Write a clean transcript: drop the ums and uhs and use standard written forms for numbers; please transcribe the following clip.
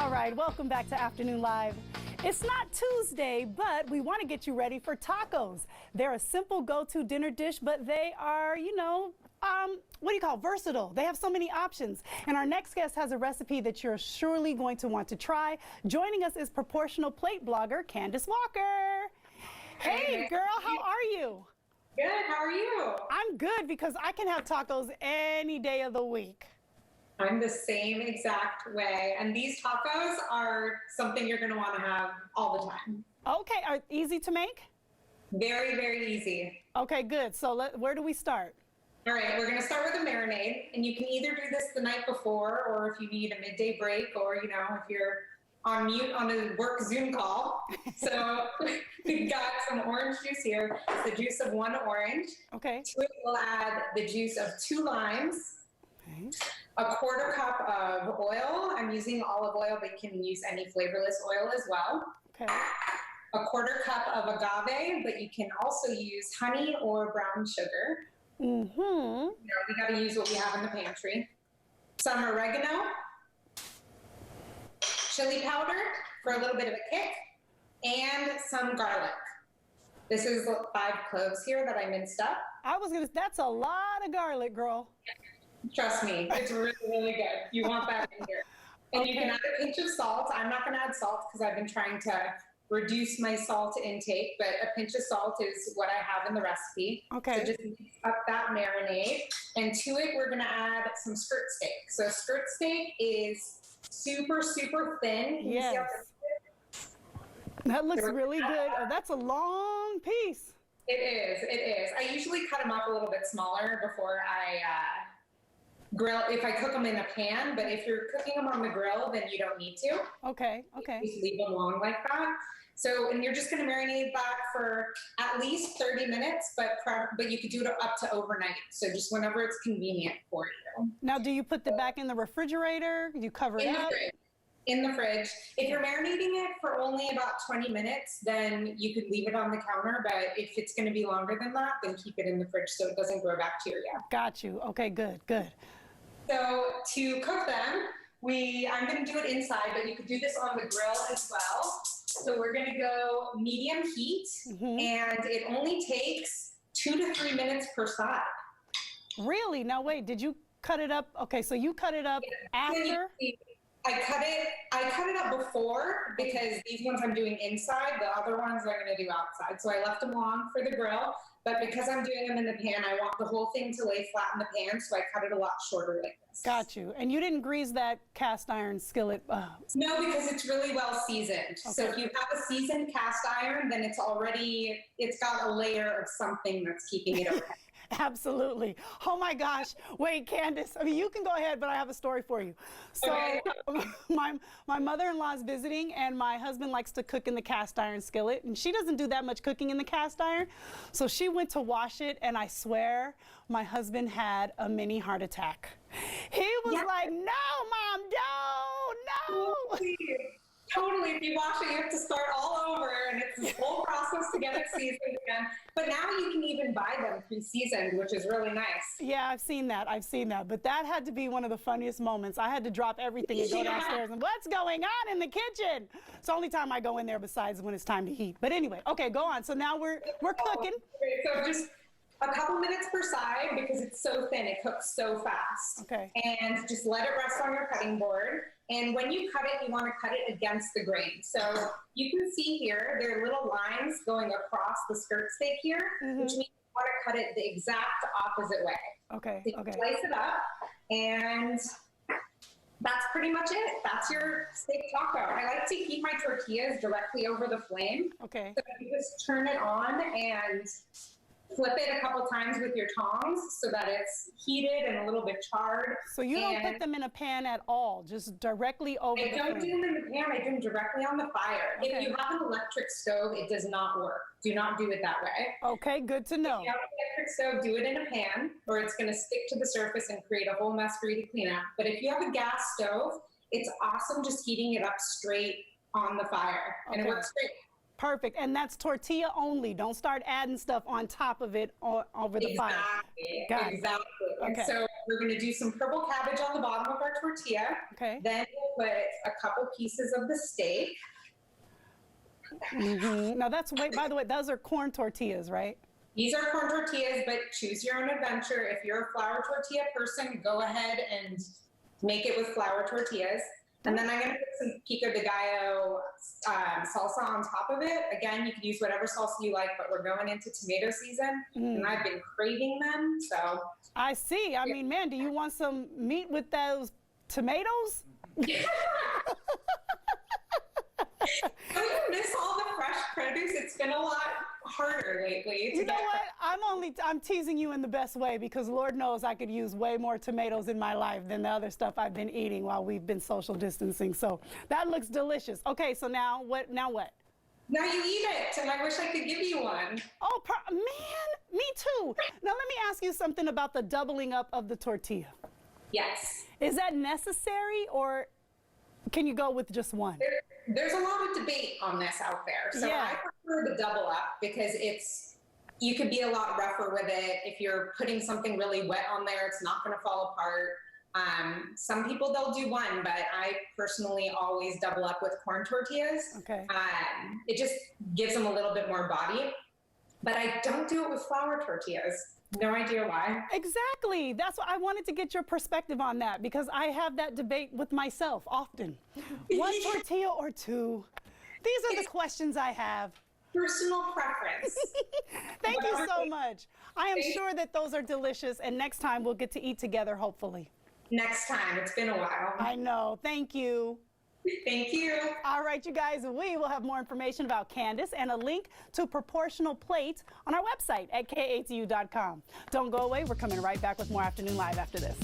All right, welcome back to Afternoon Live. It's not Tuesday, but we want to get you ready for tacos. They're a simple go-to dinner dish, but they are, versatile. They have so many options. And our next guest has a recipe that you're surely going to want to try. Joining us is proportional plate blogger Candace Walker. Hey, girl, how are you? Good, how are you? I'm good because I can have tacos any day of the week. I'm the same exact way. And these tacos are something you're going to want to have all the time. Okay, are easy to make? Very, very easy. Okay, good. So where do we start? All right, we're going to start with a marinade. And you can either do this the night before, or if you need a midday break, or, if you're on mute on a work Zoom call. So we've got some orange juice here. It's the juice of 1 orange. Okay. To it, we'll add the juice of 2 limes. Okay. A 1/4 cup of oil. I'm using olive oil, but you can use any flavorless oil as well. Okay. A 1/4 cup of agave, but you can also use honey or brown sugar. Mm-hmm. We got to use what we have in the pantry. Some oregano, chili powder for a little bit of a kick, and some garlic. This is 5 cloves here that I minced up. That's a lot of garlic, girl. Trust me, it's really, really good. You want that in here. And Okay. You can add a pinch of salt. I'm not going to add salt because I've been trying to reduce my salt intake, but a pinch of salt is what I have in the recipe. Okay. So just mix up that marinade. And to it, we're going to add some skirt steak. So skirt steak is super, super thin. Can you see how Yes. That looks really good. Oh, that's a long piece. It is. It is. I usually cut them up a little bit smaller before I grill, if I cook them in a pan, but if you're cooking them on the grill, then you don't need to. Okay, okay. Just leave them long like that. So, and you're just going to marinate that for at least 30 minutes, but you could do it up to overnight. So just whenever it's convenient for you. Now, do you put it back in the refrigerator? You cover it up? In the fridge. If you're marinating it for only about 20 minutes, then you could leave it on the counter. But if it's going to be longer than that, then keep it in the fridge so it doesn't grow bacteria. Got you. Okay, good, good. So to cook them, I'm going to do it inside, but you could do this on the grill as well. So we're going to go medium heat, and it only takes 2 to 3 minutes per side. Really? Now wait, did you cut it up? Okay, so you cut it up after? I cut it up before because these ones I'm doing inside, the other ones I'm going to do outside. So I left them long for the grill, but because I'm doing them in the pan, I want the whole thing to lay flat in the pan, so I cut it a lot shorter like this. Got you. And you didn't grease that cast iron skillet? No, because it's really well seasoned. Okay. So if you have a seasoned cast iron, then it's got a layer of something that's keeping it okay. Absolutely. Oh my gosh. Wait, Candace, you can go ahead, but I have a story for you. So okay. my mother-in-law is visiting, and my husband likes to cook in the cast iron skillet, and she doesn't do that much cooking in the cast iron. So she went to wash it, and I swear my husband had a mini heart attack. He was like, no, Mom, no. Totally. If you wash it, you have to start all over, and it's this whole process to get it seasoned again. But now you can even buy them pre-seasoned, which is really nice. Yeah, I've seen that. But that had to be one of the funniest moments. I had to drop everything and go downstairs and what's going on in the kitchen? It's the only time I go in there besides when it's time to eat. But anyway, okay, go on. So now we're cooking. Okay, so just a couple minutes per side because it's so thin. It cooks so fast. Okay. And just let it rest on your cutting board. And when you cut it, you want to cut it against the grain. So you can see here, there are little lines going across the skirt steak here, which means you want to cut it the exact opposite way. Okay. So you slice it up, and that's pretty much it. That's your steak taco. I like to keep my tortillas directly over the flame. Okay. So you just turn it on and flip it a couple times with your tongs so that it's heated and a little bit charred. So you don't put them in a pan at all, just directly over the flame? I don't do them in the pan, I do them directly on the fire. Okay. If you have an electric stove, it does not work. Do not do it that way. Okay, good to know. If you have an electric stove, do it in a pan, or it's going to stick to the surface and create a whole mess for you to clean up. But if you have a gas stove, it's awesome just heating it up straight on the fire, and it works great. Perfect. And that's tortilla only. Don't start adding stuff on top of it over the fire. Exactly. Okay. And so we're going to do some purple cabbage on the bottom of our tortilla. Okay. Then we'll put a couple pieces of the steak. Now that's, wait, by the way, those are corn tortillas, right? These are corn tortillas, but choose your own adventure. If you're a flour tortilla person, go ahead and make it with flour tortillas. And then I'm going to put some pico de gallo salsa on top of it. Again, you can use whatever salsa you like, but we're going into tomato season, and I've been craving them. So I see. I mean, man, do you want some meat with those tomatoes? Don't you miss all the fresh produce? It's been a lot harder lately. You know what? I'm teasing you in the best way, because Lord knows I could use way more tomatoes in my life than the other stuff I've been eating while we've been social distancing. So that looks delicious. Okay, so now what? Now what? Now you eat it, and I wish I could give you one. Oh, man, me too. Now let me ask you something about the doubling up of the tortilla. Yes. Is that necessary, or can you go with just one? There's a lot of debate on this out there. So Yeah. I prefer the double up because you could be a lot rougher with it. If you're putting something really wet on there, it's not going to fall apart. Some people, they'll do one, but I personally always double up with corn tortillas. Okay. It just gives them a little bit more body, but I don't do it with flour tortillas. No idea why. Exactly. That's what I wanted to get your perspective on that, because I have that debate with myself often. One tortilla or two? These are the questions I have. Personal preference. Thank you so much. I am sure that those are delicious, and next time we'll get to eat together, hopefully. Next time. It's been a while. I know. Thank you. Thank you. All right, you guys, we will have more information about Candace and a link to proportional plates on our website at KATU.com. Don't go away. We're coming right back with more Afternoon Live after this.